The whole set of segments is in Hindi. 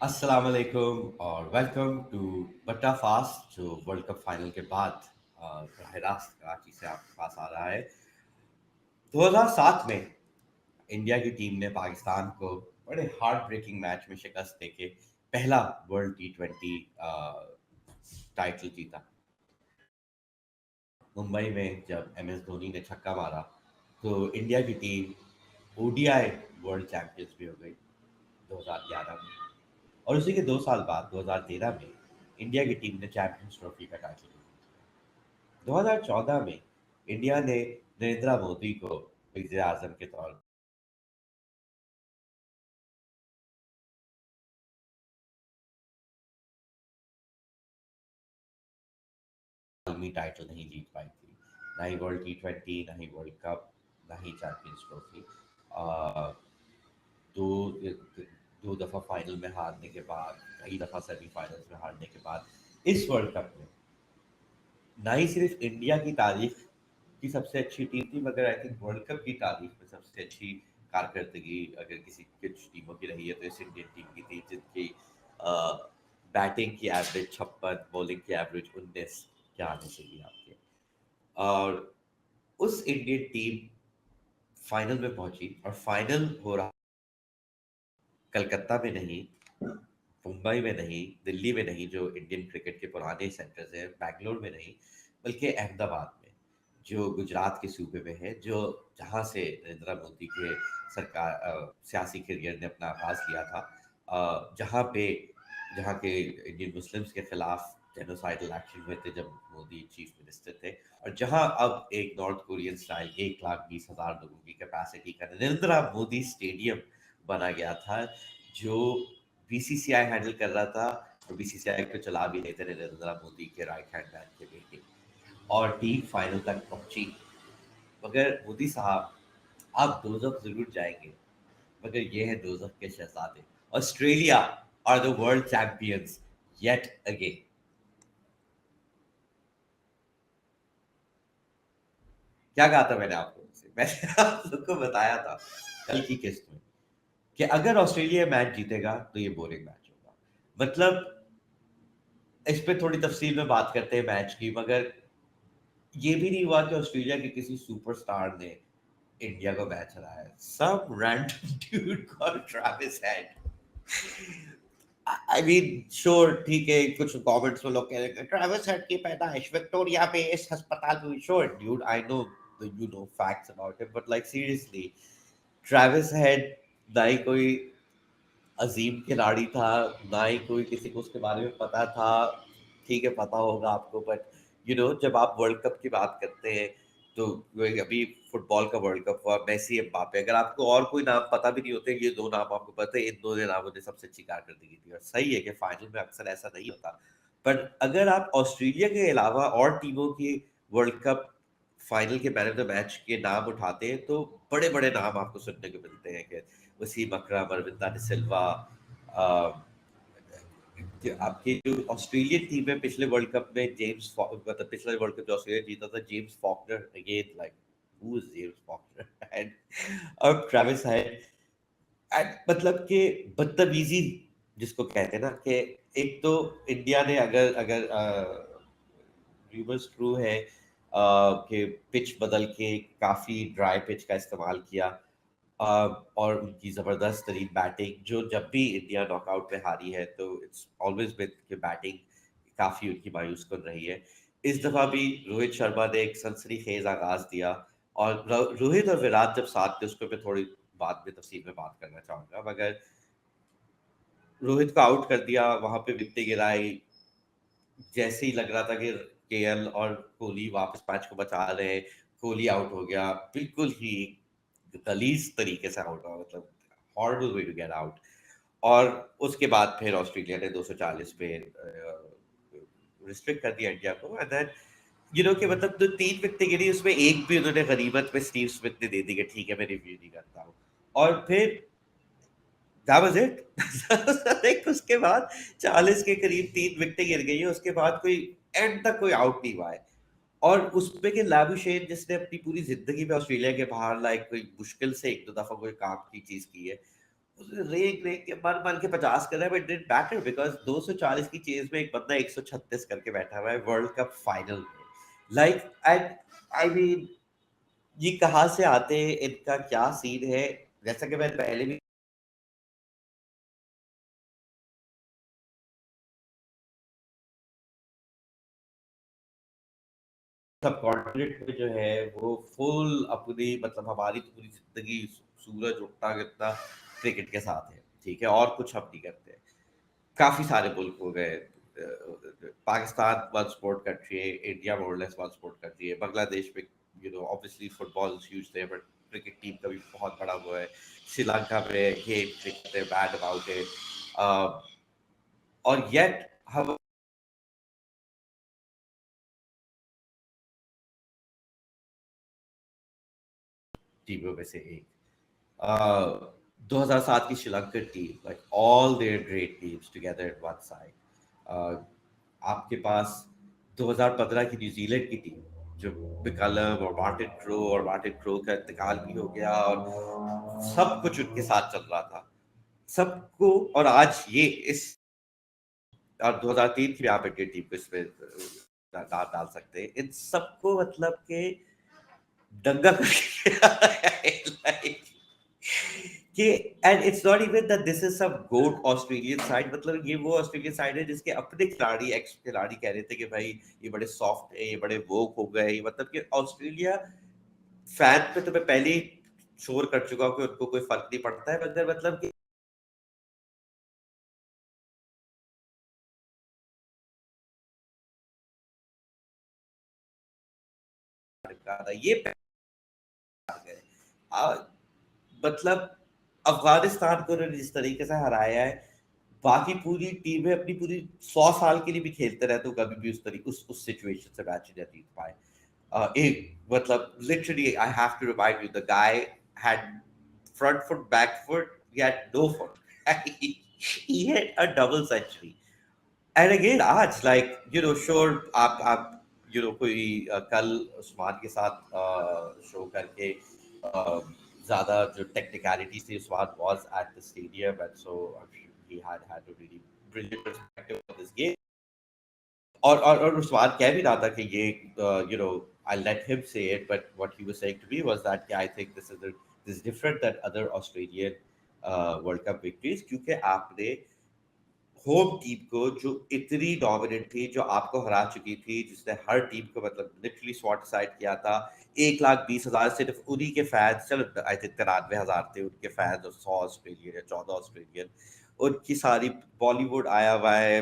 अस्सलाम वालेकुम और वेलकम टू बट्टा फास्ट जो वर्ल्ड कप फाइनल के बाद बरह रास्त कराची से आपके पास आ रहा है। 2007 में इंडिया की टीम ने पाकिस्तान को बड़े हार्ट ब्रेकिंग मैच में शिकस्त देके पहला वर्ल्ड T20 टाइटल जीता। मुंबई में जब MS धोनी ने छक्का मारा तो इंडिया की टीम ODI वर्ल्ड चैंपियंस भी हो गई 2011 में। और उसी के 2 साल बाद 2013 में इंडिया की टीम ने चैंपियंस ट्रॉफी का टाइटल जीता। 2014 में इंडिया ने नरेंद्र मोदी को वज़ीर आजम के तौर आलमी टाइटल नहीं जीत पाई थी, ना ही वर्ल्ड T20, ना ही वर्ल्ड कप, ना ही चैंपियंस ट्रॉफी। दो दो दफ़ा फाइनल में हारने के बाद, कई दफ़ा सेमीफाइनल्स में हारने के बाद इस वर्ल्ड कप में ना ही सिर्फ इंडिया की तारीख की सबसे अच्छी टीम थी, मगर आई थिंक वर्ल्ड कप की तारीख में सबसे अच्छी कारकर्दगी अगर किसी कुछ टीमों की रही है तो इस इंडियन टीम की थी, जिनकी बैटिंग की एवरेज 56, बॉलिंग की एवरेज 19 क्या आने चाहिए आपके। और उस इंडियन टीम फाइनल में पहुंची और फाइनल हो रहा कलकत्ता में नहीं, मुंबई में नहीं, दिल्ली में नहीं, जो इंडियन क्रिकेट के पुराने सेंटर्स हैं, बैंगलोर में नहीं, बल्कि अहमदाबाद में, जो गुजरात के सूबे में है, जो जहाँ से नरेंद्र मोदी के सरकार सियासी करियर ने अपना आगाज़ लिया था। जहाँ के इंडियन मुस्लिम्स के खिलाफ जेनोसाइडल एक्शन हुए थे जब मोदी चीफ मिनिस्टर थे, और जहाँ अब एक नॉर्थ कोरियन स्टाइल 1,20,000 लोगों की कैपेसिटी का नरेंद्र मोदी स्टेडियम बना गया था, जो BCCI हैंडल कर रहा था। और BCCI को चला भी रहे थे नरेंद्र मोदी के राइट हैंड मैन के बेटे। और टीम फाइनल तक पहुंची, मगर मोदी साहब आप दोजख जरूर जाएंगे, मगर ये है दोजख के शहजादे। Australia are the world champions yet again. क्या कहा था मैंने आपको? मैंने आप सबको बताया था कल की किस्त में कि अगर ऑस्ट्रेलिया मैच जीतेगा तो ये बोरिंग मैच होगा। मतलब इस पे थोड़ी तफसील में बात करते हैं मैच की, मगर ये भी नहीं हुआ कि ऑस्ट्रेलिया के किसी सुपरस्टार ने इंडिया को मैच हराया। Some random dude called Travis Head. I mean sure, ठीक है, कुछ कमेंट्स में लोग कह रहे हैं ट्रेविस हेड की पैदाइश विक्टोरिया में इस अस्पताल में हुई। Sure dude, I know, you know facts about it, but like seriously, Travis head ना ही कोई अजीम खिलाड़ी था, ना ही कोई किसी को उसके बारे में पता था। ठीक है, पता होगा आपको, बट जब आप वर्ल्ड कप की बात करते हैं तो अभी फुटबॉल का वर्ल्ड कप हुआ, मेसी एम्बापे, अगर आपको और कोई नाम पता भी नहीं होते, ये दो नाम आपको पता है, इन दो ने नामों ने सबसे अच्छी कारकर्दगी थी। और सही है कि फाइनल में अक्सर ऐसा नहीं होता, पर अगर आप ऑस्ट्रेलिया के अलावा और टीमों की वर्ल्ड कप फाइनल के मैन ऑफ द मैच के नाम उठाते हैं तो बड़े बड़े नाम आपको सुनने को मिलते हैं कि वसीम अकरम, अरविंदा डिसिल्वा, आपकी जो ऑस्ट्रेलियन टीम है पिछले वर्ल्ड कप में, मतलब पिछले वर्ल्ड कप जो ऑस्ट्रेलिया जीता था, James Faulkner, again like who is James Faulkner and अब ट्रेविस हेड। एंड मतलब कि बदतमीजी जिसको कहते हैं ना, कि एक तो इंडिया ने अगर अगर र्यूमर्स ट्रू है कि पिच बदल के काफ़ी ड्राई पिच का इस्तेमाल किया, और उनकी ज़बरदस्त तरीन बैटिंग, जो जब भी इंडिया नॉकआउट में हारी है तो इट्स ऑलवेज बिन कि बैटिंग काफ़ी उनकी मायूस कर रही है। इस दफ़ा भी रोहित शर्मा ने एक सनसनीखेज आगाज़ दिया, और रोहित और विराट जब साथ थे, उसको मैं थोड़ी बाद में तफसील में बात करना चाहूँगा, मगर रोहित को आउट कर दिया, वहाँ पे विकेटें गिराई, जैसे ही लग रहा था कि केएल और कोहली वापस मैच को बचा रहे हैं, कोहली आउट हो गया, बिल्कुल ही गलीज तरीके से आउट हुआ, मतलब horrible way to get out. और उसके बाद फिर ऑस्ट्रेलिया ने 240 पे रिस्ट्रिक्ट कर दिया इंडिया को, एंड देन कि मतलब जो 3 विकेटें गिरी उसमें एक भी उन्होंने गनीमत में स्टीव स्मिथ ने दे दी कि ठीक है मैं रिव्यू नहीं करता हूँ। और फिर दैट वाज इट। लाइक उसके बाद 40 के करीब 3 विकेटें गिर गई है, उसके बाद कोई एंड तक कोई आउट नहीं हुआ है। और उसमें कि लाबुशेन, जिसने अपनी पूरी जिंदगी में ऑस्ट्रेलिया के बाहर लाइक कोई मुश्किल से एक दो दफा कोई काम की चीज की है, रेंग रेंग के मर मर के 50 कर रहा है, बट डिड मैटर बिकॉज 240 की चेज में एक बंदा 136 करके बैठा हुआ है वर्ल्ड कप फाइनल में। लाइक एंड आई मीन ये कहाँ से आते हैं, इनका क्या सीन है? जैसा कि मैं पहले भी सब कॉन्टिनेंट में जो है वो फुल अपनी मतलब हमारी तो पूरी जिंदगी सूरज उगता गिरता क्रिकेट के साथ है, ठीक है, और कुछ हम नहीं करते। काफी सारे मुल्क हो गए, पाकिस्तान वन स्पोर्ट कंट्री है, इंडिया मोरलेस वन स्पोर्ट कंट्री है, बांग्लादेश में ऑब्वियसली फुटबॉल ह्यूज थे, बट क्रिकेट टीम का भी बहुत बड़ा वो है, श्रीलंका में ये क्रिकेट है बैड अबाउट इट, और येट हम टीमों में से एक। 2007 की Sri Lankan team, like all their great teams together at one side. आपके पास 2015 की न्यूजीलैंड की टीम, जो बिकलम और मार्टिन क्रो का इंतकाल भी हो गया और सब कुछ उनके साथ चल रहा था सबको, और आज ये इस और 2003 की भी आप इंडियन टीम को इसमें नाम डाल सकते हैं, इन सबको मतलब के दंगा करके like, कि and it's not even that this is some goat Australian side, मतलब ये वो ऑस्ट्रेलियन साइड है जिसके अपने खिलाड़ी एक्स खिलाड़ी कह रहे थे कि भाई ये बड़े सॉफ्ट है, ये बड़े वोक हो गए, मतलब कि ऑस्ट्रेलिया फैन पे तो मैं पहले ही शोर कर चुका हूँ कि उनको कोई फर्क नहीं पड़ता है, मगर मतलब कि ये आ, मतलब अफगानिस्तान को उन्होंने जिस तरीके से हराया है, बाकी पूरी टीमें अपनी पूरी 100 साल के लिए भी खेलते रहे तो कभी भी उस तरीके उस सिचुएशन से मैच नहीं जीत पाए। एक मतलब literally I have to remind you the guy had front foot back foot, he had no foot. He hit a double century. And again आज like sure आप कोई कल उस्मान के साथ शो करके ज्यादा जो टेक्निकलिटीज थी, Usman was at the stadium and so I'm sure he had a really brilliant perspective of this game. और उस्मान कह भी रहा था कि ये I'll let him say it, but what he was saying to me was that I think this is different than other Australian World Cup victories, क्योंकि आपने होम टीम को जो इतनी डोमिनेंट थी, जो आपको हरा चुकी थी, जिसने हर टीम को मतलब लिटरली स्वॉट साइड किया था, 1,20,000 सिर्फ उन्हीं के फैंस, चलो आई थिंक 93,000 थे उनके फैंस, और 100 ऑस्ट्रेलियन या 14 ऑस्ट्रेलियन, उनकी सारी बॉलीवुड आया हुआ है,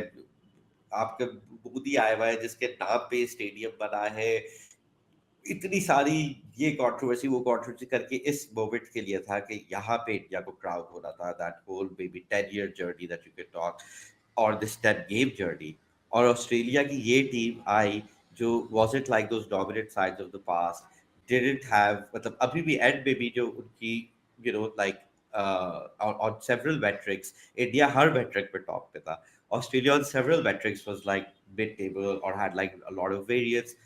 आपके मोदी आया हुआ है जिसके नाम पे स्टेडियम बना है, इतनी सारी ये कंट्रोवर्सी वो कंट्रोवर्सी करके इस मोमेंट के लिए था कि यहाँ पे इंडिया को क्राउड होना था, that whole baby 10 year journey that you can talk, और दिस 10 game जर्नी। और ऑस्ट्रेलिया की ये टीम आई जो wasn't like those dominant sides of the past, didn't have मतलब अभी भी एंड में भी जो उनकी like on several metrics, India her metric पे टॉप पे था, Australia on several metrics was like mid table or had like a lot of variance,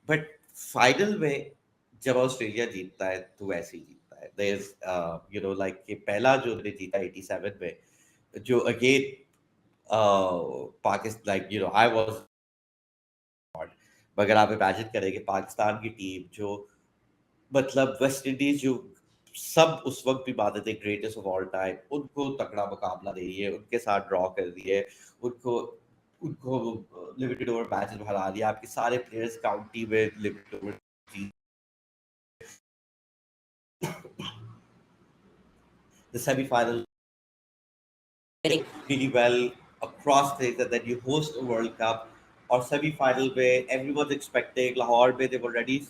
but final में जब ऑस्ट्रेलिया जीतता है तो वैसे ही जीतता है, देयर इज लाइक कि पहला जो उन्होंने जीता 87 में, जो again Pakistan, like I was, मगर आप इमेजिन करें कि पाकिस्तान की टीम जो मतलब वेस्ट इंडीज जो सब उस वक्त भी मानते थे ग्रेटेस्ट ऑफ ऑल टाइम, उनको तगड़ा मुकाबला दे रही है, उनके साथ ड्रॉ कर रही है, उनको उनको लिमिटेड ओवर मैचेस में हरा दिया, आपके सारे प्लेयर्स काउंटी में limited over, the semi-final really well across things, and then you host a World Cup or semi-final where everyone's expecting Lahore, where they've already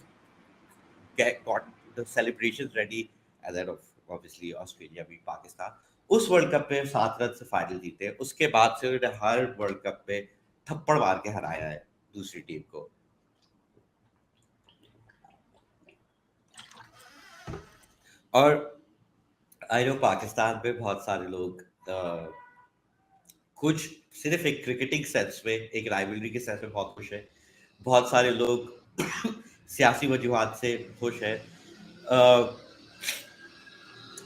got the celebrations ready, and then obviously Australia beat Pakistan. उस वर्ल्ड कप पे 7 रन से फाइनल जीते, उसके बाद से उन्होंने हर वर्ल्ड कप पे थप्पड़ मार के हराया है दूसरी टीम को। और आई नो पाकिस्तान पे बहुत सारे लोग कुछ सिर्फ एक क्रिकेटिंग सेंस में, एक राइवलरी के सेंस में बहुत खुश है, बहुत सारे लोग सियासी वजूहत से खुश है।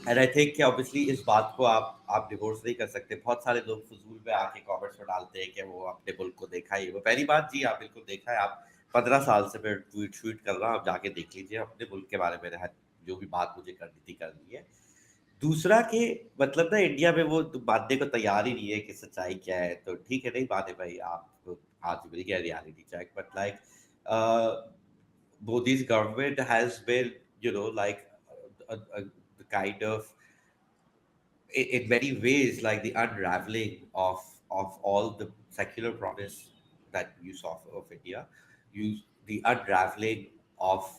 एंड आई थिंक कि ऑब्वियसली इस बात को आप डिवोर्स नहीं कर सकते। बहुत सारे लोग फजूल में आके कमेंट्स में डालते हैं कि वो अपने मुल्क को देखा ही। वो पहली बात जी, आप बिल्कुल देखा है। आप 15 साल से मैं ट्वीट श्वीट कर रहा हूँ, आप जाके देख लीजिए अपने मुल्क के बारे में। जो भी बात मुझे करनी थी कर दी है। दूसरा कि मतलब ना इंडिया में वो मानने को तैयार ही नहीं है कि सच्चाई क्या है। तो ठीक है, नहीं माने भाई आप, आज मिल गया reality check, but like Modi's government has been, like the kind of, in many ways, like the unraveling of all the secular promise that you saw of India, you the unraveling of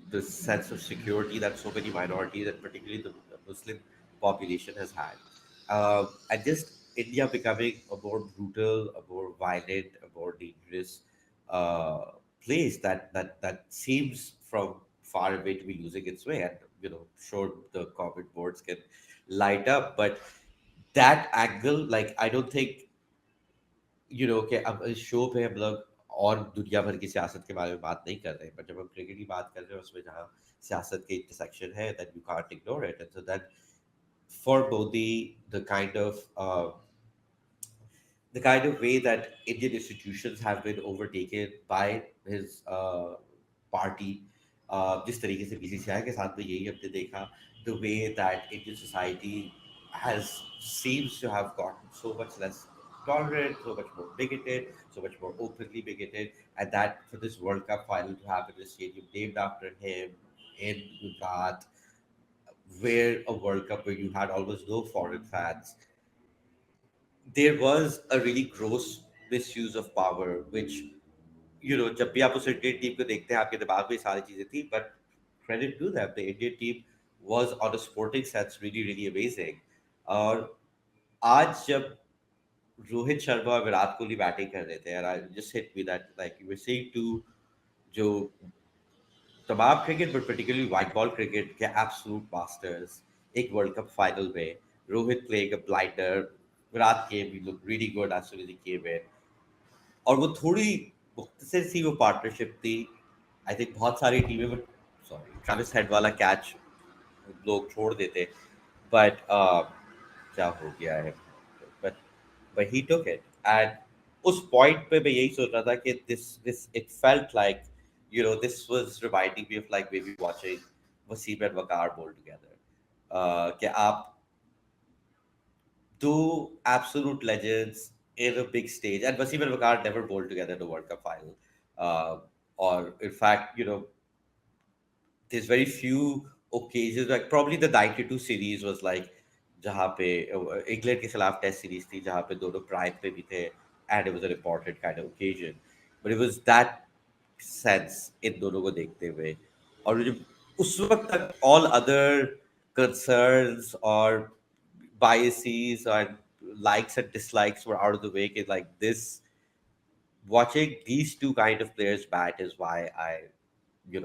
the sense of security that so many minorities, and particularly the Muslim population, has had, and just India becoming a more brutal, a more violent, a more dangerous uh, place that seems from far away to be losing its way. And sure, the comment boards can light up, but that angle, like, I don't think, कि अब इस शो पे हम लोग और दुनिया भर की सियासत के बारे में बात नहीं कर रहे हैं, बट जब हम क्रिकेट की बात कर रहे हैं उसमें जहाँ सियासत के इंटरसेक्शन है, that you can't ignore it. And so that for Modi, the kind of the kind of way that Indian institutions have been overtaken by his party, जिस तरीके से बीसीसीआई के साथ में यही हमने देखा, the way that Indian society has seems to have gotten so much less tolerant, so much more bigoted, so much more openly bigoted, and that for this World Cup final to happen in a stadium named after him in Gujarat, where a World Cup where you had almost no foreign fans, there was a really gross misuse of power, which, जब भी आप उस इंडियन टीम को देखते हैं आपके दिमाग में ये सारी चीजें थी, but credit to that, the Indian team was on a sporting sense really really amazing. और आज जब रोहित शर्मा और विराट कोहली बैटिंग कर रहे थे, और I just hit me that, like you were saying to, जो तमाम cricket but particularly white ball cricket के एब्सोल्यूट मास्टर्स, एक वर्ल्ड कप फाइनल में Rohit playing a blinder, Virat came, he look really good as soon as he came in. और वो थोड़ी मुख्तसर सी वो पार्टनरशिप थी। आई थिंक बहुत सारी टीमें, बट सॉरी, ट्रेविस हेड वाला कैच लोग छोड़ देते, बट क्या हो गया है, but he took it. And उस पॉइंट पे मैं यही सोच रहा था कि this it felt like, this was reminding me of like maybe watching Wasim and Waqar bowl together, कि आप two absolute legends in a big stage, and Wasim and Wakar never bowled together in the World Cup final. Or in fact, there's very few occasions, like probably the 92 series was like, जहाँ पे इंग्लैंड के खिलाफ टेस्ट सीरीज थी जहाँ पे दोनों प्राइम पे भी थे, and it was an important kind of occasion, but it was that sense इन दोनों को देखते हुए। और जब उस वक्त तक all other concerns or biases or likes and dislikes were out of the way, like this, watching these two kind of players bat is why I,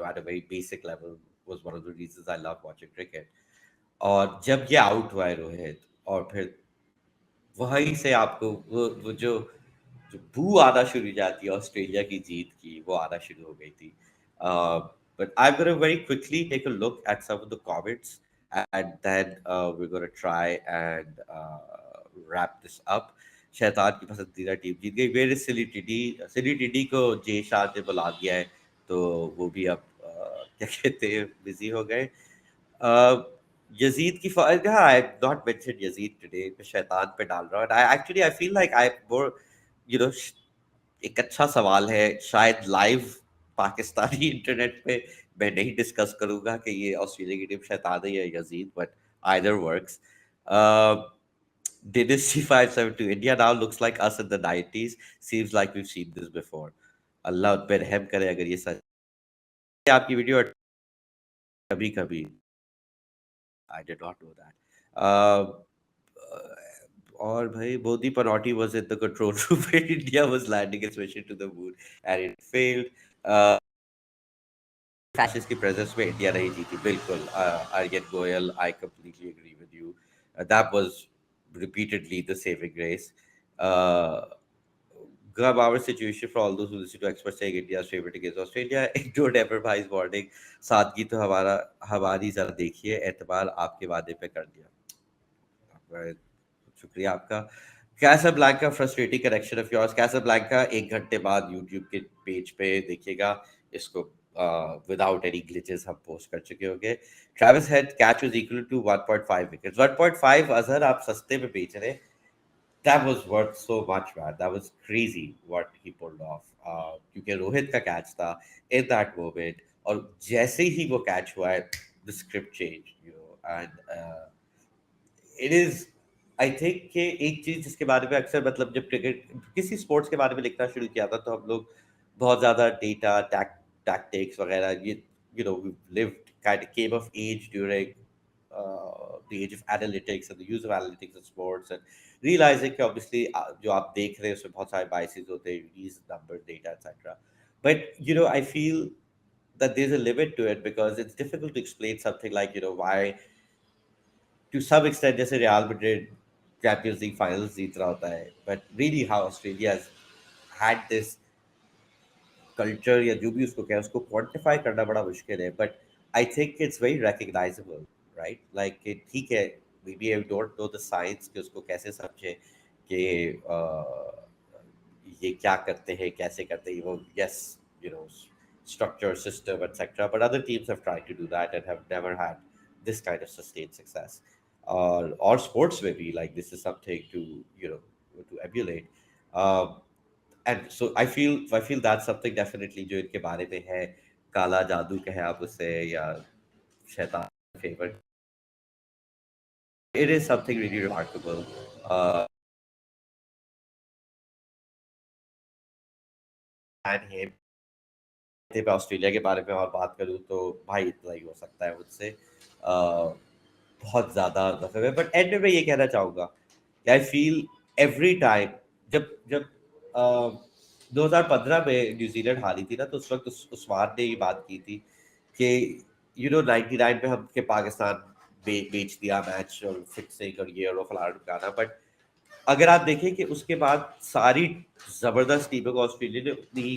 at a very basic level, was one of the reasons I love watching cricket. और जब ये आउट हुआ है रोहित, और फिर वहीं से आपको वो जो बू आना शुरू हो जाती है ऑस्ट्रेलिया की जीत की, वो आना शुरू हो गई थी। But I'm going to very quickly take a look at some of the comments, and then we're going to try and wrap this up. शैतान की पसंदीदा टीम जीत गई। वेयर इज सिली टिडी को जे शाह ने बुला दिया है, तो वो भी अब क्या कहते हैं, बिजी हो गए। यजीद की आई नॉट मेंशन यजीद टुडे, मैं शैतान पे डाल रहा हूँ। I actually I feel like I more, you know एक अच्छा सवाल है, शायद लाइव पाकिस्तानी इंटरनेट पे मैं नहीं डिस्कस करूंगा कि ये ऑस्ट्रेलिया की टीम शैतान है या Yazid, but either works. Dynasty 572 India now looks like us in the 90s. Seems like we've seen this before. अल्लाह उन पे रहम करे अगर ये सच है। आपकी वीडियो कभी कभी, I did not know that. और भाई Modi पनौटी was in the control room when India was landing its mission to the moon and it failed. Fascist की प्रेजेंस में इंडिया नहीं जीती, बिल्कुल। Aryan Goyal, I completely agree with you, that was repeatedly the saving grace. grab our situation for all those who listen to experts saying India's favorite against Australia. Don't ever buy his warning. सादगी तो हमारा हमारी जरा देखिए एतबार आपके वादे पे कर दिया. Well, शुक्रिया आपका. Casablanca frustrating correction of yours. Casablanca 1 घंटे बाद यूट्यूब के पेज पे देखिएगा इसको. विदाउट एनी ग्लिचेस हम पोस्ट कर चुके होंगे. Travis Head catch was equal to 1.5 wickets. 1.5 Azhar आप सस्ते में बेच रहे. That was worth so much, man. That was crazy what he pulled off. क्योंकि रोहित का कैच था in that moment और जैसे ही वो कैच हुआ है the script changed, you know, and it is I think कि एक चीज जिसके बारे में अक्सर मतलब जब क्रिकेट किसी स्पोर्ट्स के बारे में लिखना शुरू किया था तो हम लोग बहुत ज्यादा डेटा टैक्टिक्स वगैरह ये you know we've lived kind of came of age during the age of analytics and the use of analytics in sports and realizing कि obviously जो आप देख रहे हैं उसमें बहुत सारे biases होते हैं these numbers data etc. But you know I feel that there's a limit to it because it's difficult to explain something like you know why to some extent जैसे real Madrid Champions League finals जीत रहा होता है but really how Australia had this culture या जो भी उसको कहें उसको क्वांटिफाई करना बड़ा मुश्किल है but I think it's very recognisable right like ठीक है maybe I don't know the science कि उसको कैसे समझे कि ये क्या करते हैं कैसे करते हैं वो yes you know structure system etc but other teams have tried to do that and have never had this kind of sustained success or sports maybe like this is something to you know to emulate um, and so I feel that's something definitely जो इनके बारे में है काला जादू कहे आप उसे या शैतान favour it is something really remarkable and him मैं ऑस्ट्रेलिया के बारे में और बात करूँ तो भाई इतना ही हो सकता है मुझसे बहुत ज़्यादा दफे में बट एंड में मैं ये कहना चाहूँगा कि आई फील एवरी टाइम जब जब 2015 में न्यूजीलैंड हारी थी ना तो उस वक्त उस्मान ने ये बात की थी कि यू नो 99 में हम के पाकिस्तान बेच दिया मैच और फिक्सिंग और ये और फलाना ढुकाना बट अगर आप देखें कि उसके बाद सारी जबरदस्त टीमों को ऑस्ट्रेलिया ने उतनी ही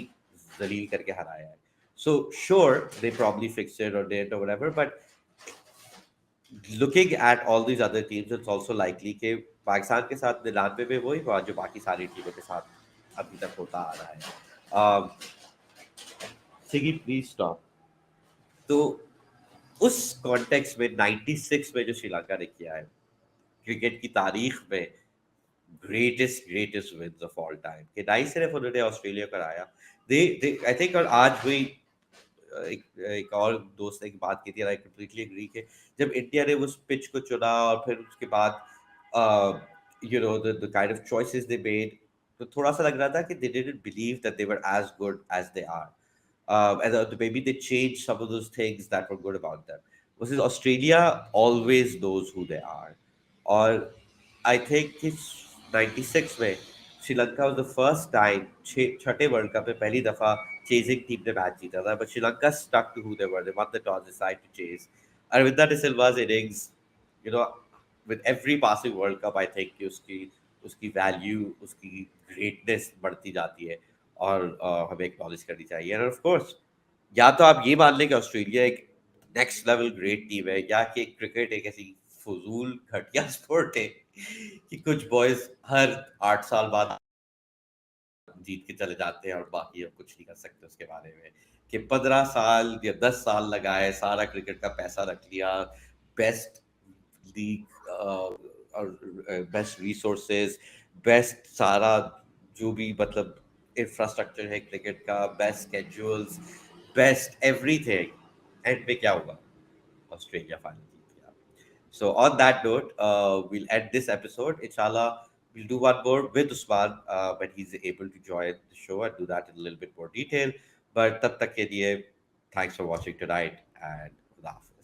जलील करके हराया है so sure they probably fixed और डेट और whatever but looking at all these other teams it's also likely कि पाकिस्तान के साथ 99 में वही हुआ जो बाकी सारी टीमों के साथ अभी तक होता आ रहा है सिगी प्लीज स्टॉप तो उस कॉन्टेक्स्ट में 96 में जो श्रीलंका ने किया है क्रिकेट की तारीख में greatest wins of all time कि नहीं सिर्फ उन्होंने ऑस्ट्रेलिया को हराया दे आई थिंक और आज हुई एक और दोस्त ने एक बात की थी आई कंप्लीटली एग्री कि जब इंडिया ने उस पिच को चुना और फिर उसके बाद you know the kind of choices they made तो थोड़ा सा लग रहा था कि they didn't believe that they were as good as they are and maybe they changed some of those things that were good about them versus Australia always knows who they are or I think it's 96 में Sri Lanka was the first time छठे वर्ल्ड कप में पहली दफा चेजिंग टीम ने मैच जीता था but Sri Lanka stuck to who they were they won the toss decided to chase Aravinda De Silva's innings you know with every passing world cup I think कि उसकी उसकी वैल्यू उसकी ग्रेटनेस बढ़ती जाती है और हमें एक्नॉलेज करनी चाहिए और ऑफ कोर्स या तो आप ये मान लें कि ऑस्ट्रेलिया एक नेक्स्ट लेवल ग्रेट टीम है या कि क्रिकेट एक ऐसी फजूल घटिया स्पोर्ट है कि कुछ बॉयज हर 8 साल बाद जीत के चले जाते हैं और बाकी हम कुछ नहीं कर सकते उसके बारे में कि 15 साल या 10 साल लगाए सारा क्रिकेट का पैसा रख लिया बेस्ट लीग और बेस्ट रिसोर्सेज बेस्ट सारा जो भी मतलब इंफ्रास्ट्रक्चर है क्रिकेट का best schedules best everything and पे क्या हुआ ऑस्ट्रेलिया फाइनल जीत गया so on that note, we'll end this episode. Inshallah, we'll do one more with Usman when he's able to join the show and do that in a little bit more detail. But tab tak ke liye, thanks for watching tonight and Khuda Hafiz.